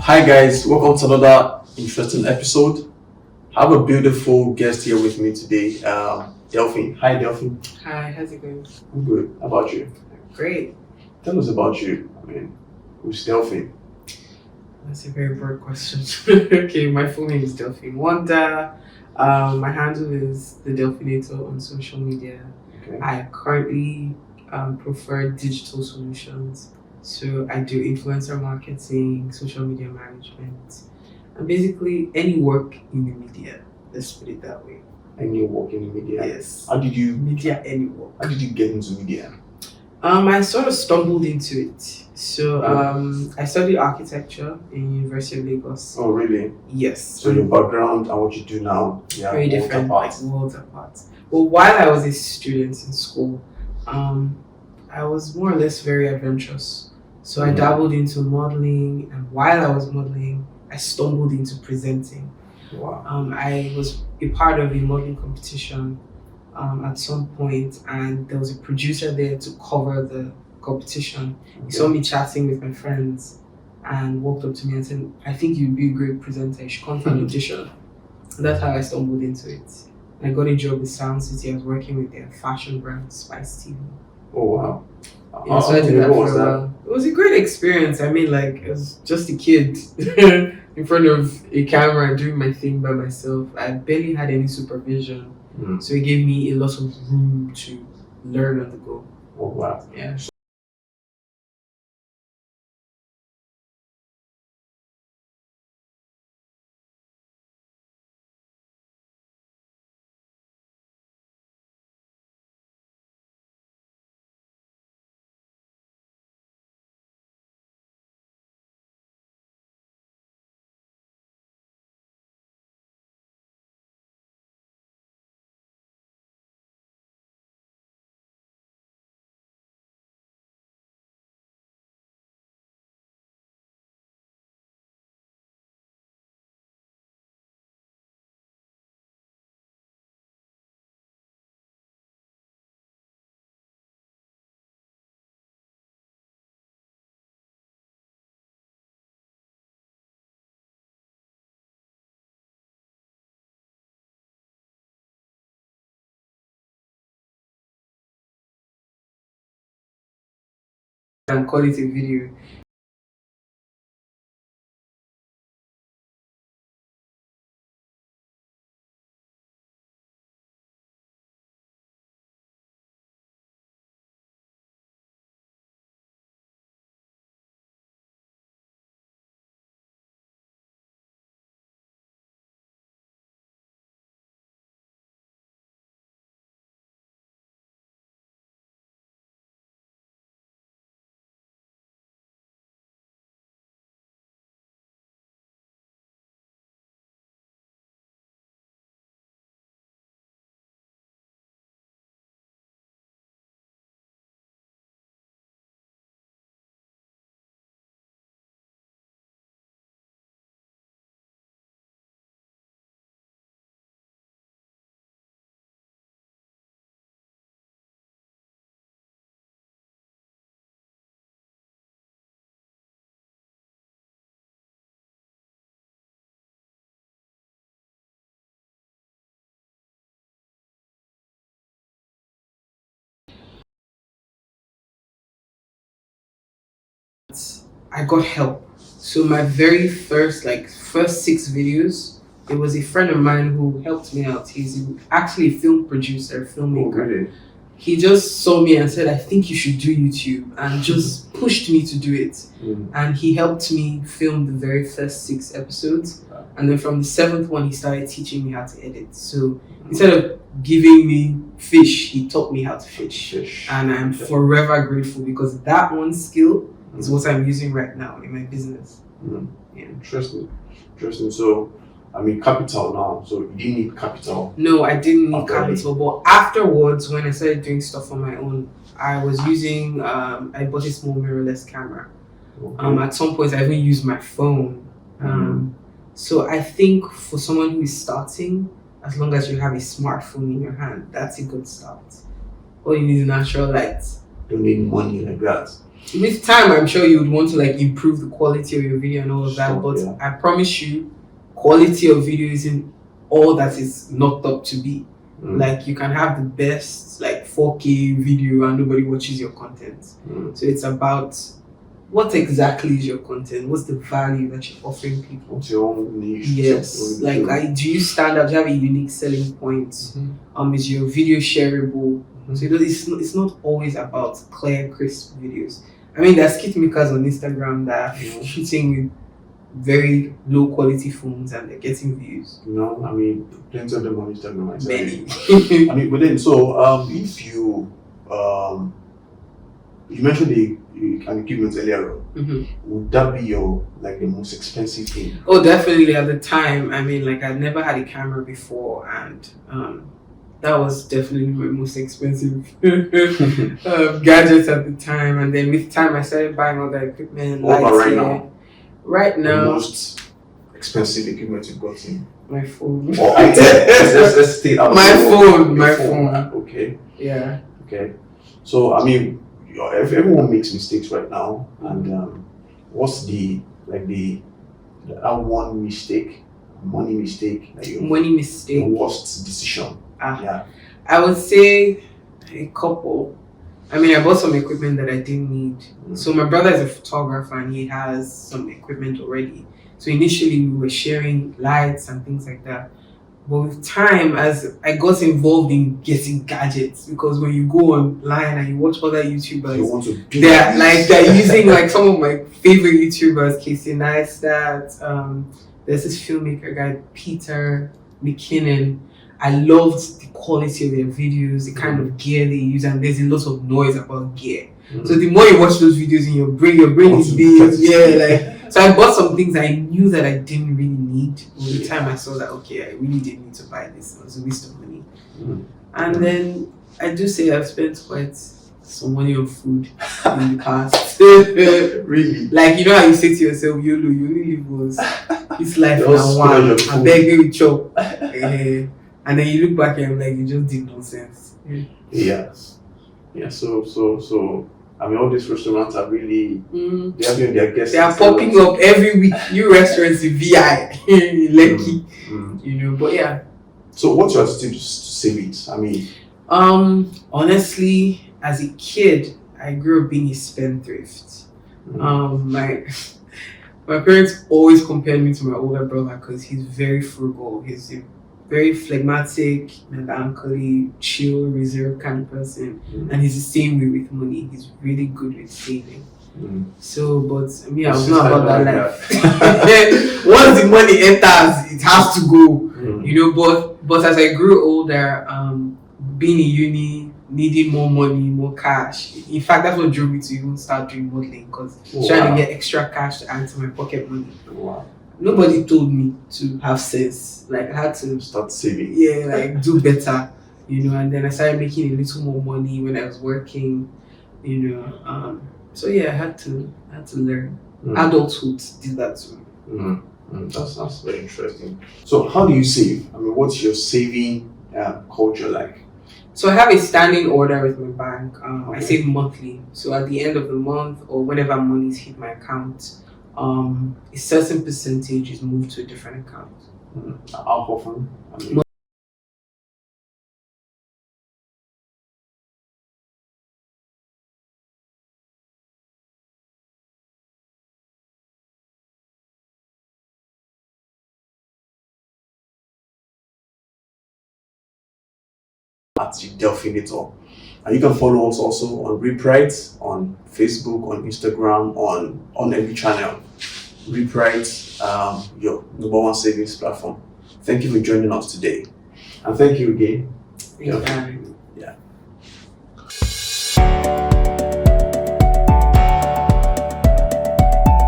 Hi guys, welcome to another interesting episode. I have a beautiful guest here with me today, Delphine. Hi Delphine. Hi, how's it going? I'm good. How about you? Great. Tell us about you. Who's Delphine? That's a very broad question. Okay, my full name is Delphine Wanda. My handle is theDelphinator on social media. Okay. I currently prefer digital solutions. So I do influencer marketing, social media management, and basically any work in the media. Let's put it that way. And you work in media. Yes. How did you Any work. How did you get into media? I sort of stumbled into it. So I studied architecture in University of Lagos. Oh really? Yes. So your background and what you do now, yeah, Very worlds different, apart. like worlds apart. Well, while I was a student in school, I was more or less very adventurous. So I dabbled into modeling, and while I was modeling, I stumbled into presenting. Wow. I was a part of a modeling competition at some point, and there was a producer there to cover the competition. He saw me chatting with my friends and walked up to me and said, "I think you'd be a great presenter. You should come for an audition." And that's how I stumbled into it. I got a job with Sound City. I was working with their fashion brand, Spice TV. Oh wow. Yeah, so I did that for a while. It was a great experience. I mean, like, I was just a kid in front of a camera doing my thing by myself. I barely had any supervision. So it gave me a lot of room to learn on the go. Oh wow. Yeah. And call it a video. I got help. So my very first 6 videos, it was a friend of mine who helped me out. He's actually a film producer, filmmaker. Oh, really? He just saw me and said, "I think you should do YouTube," and just pushed me to do it. And he helped me film the very first 6 episodes. And then from the 7th one, he started teaching me how to edit. So instead of giving me fish, he taught me how to fish. And I'm forever grateful because that one skill is what I'm using right now in my business. Yeah. Interesting. So, capital now. So you didn't need capital. No, I didn't need Okay. capital. But afterwards, when I started doing stuff on my own, I was using, I bought a small mirrorless camera. Okay. At some point, I even used my phone. So I think for someone who is starting, as long as you have a smartphone in your hand, that's a good start. All you need is natural light. Don't need money like that. With time, I'm sure you would want to like improve the quality of your video and all of that. Sure, But yeah. I promise you, quality of video isn't all that is knocked up to be. Like you can have the best like 4K video and nobody watches your content. So it's about what exactly is your content? What's the value that you're offering people? What's your own niche? Yes. Like do you stand out? Do you have a unique selling point? Is your video shareable? So it's not always about clear, crisp videos. I mean, there's skit makers on Instagram that are shooting with very low quality phones and they're getting views. I mean, plenty of them on Instagram. Many. I mean, but then, so if you you mentioned an equipment earlier on, would that be your like the most expensive thing? Oh, definitely. At the time, I mean, like I'd never had a camera before, and that was definitely my most expensive gadgets at the time. And then with time, I started buying all the equipment. What about right here. now? Right now, the most expensive equipment you've got in? my phone. Oh, let's stay out. My phone. Okay. Yeah. Okay. So I mean, everyone makes mistakes right now, and what's that one mistake, money mistake that you? Money mistake. The worst decision. Yeah. I would say a couple. I mean, I bought some equipment that I didn't need. So my brother is a photographer and he has some equipment already. So initially we were sharing lights and things like that. But with time, as I got involved in getting gadgets, because when you go online and you watch other YouTubers, You want to do they're using like some of my favorite YouTubers, Casey Neistat, there's this filmmaker guy, Peter McKinnon. I loved the quality of their videos, the kind of gear they use, and there's a lot of noise about gear. So the more you watch those videos in your brain is big. So I bought some things I knew that I didn't really need. By the time I saw that, okay, I really didn't need to buy this. It was a waste of money. And then I do say I've spent quite some money on food in the past. Really? Like, you know how you say to yourself, YOLO, you only live once. It's life Just now spend on one. your I food. beg you, chop. And then you look back and I'm like, you just did nonsense. Yes. Yeah. So. I mean, all these restaurants are really they are doing their guests. They are popping up every week. New restaurants in VI, in Lekki. You know, but yeah. So, what's your attitude to savings? I mean, honestly, as a kid, I grew up being a spendthrift. My parents always compared me to my older brother because he's very frugal. He's a very phlegmatic, melancholy, chill, reserved kind of person. And he's the same way with money. He's really good with saving. So, but me, I was not about that life. Once the money enters, it has to go. You know, but as I grew older, being in uni, needing more money, more cash. In fact, that's what drove me to even start doing modeling, because trying to get extra cash to add to my pocket money. Nobody told me to have sense. Like, I had to start saving. Yeah, like do better, you know. And then I started making a little more money when I was working, you know. So yeah, I had to learn. Adulthood did that to me. That's very interesting. So how do you save? I mean, what's your saving culture like? So I have a standing order with my bank. I save monthly. So at the end of the month or whenever money's hit my account, a certain percentage is moved to a different account. How often? I mean, at theDelphinator. And you can follow us also on Reprite, on Facebook, on Instagram, on every channel. Reprite, your number one savings platform. Thank you for joining us today. And thank you again. Thank you.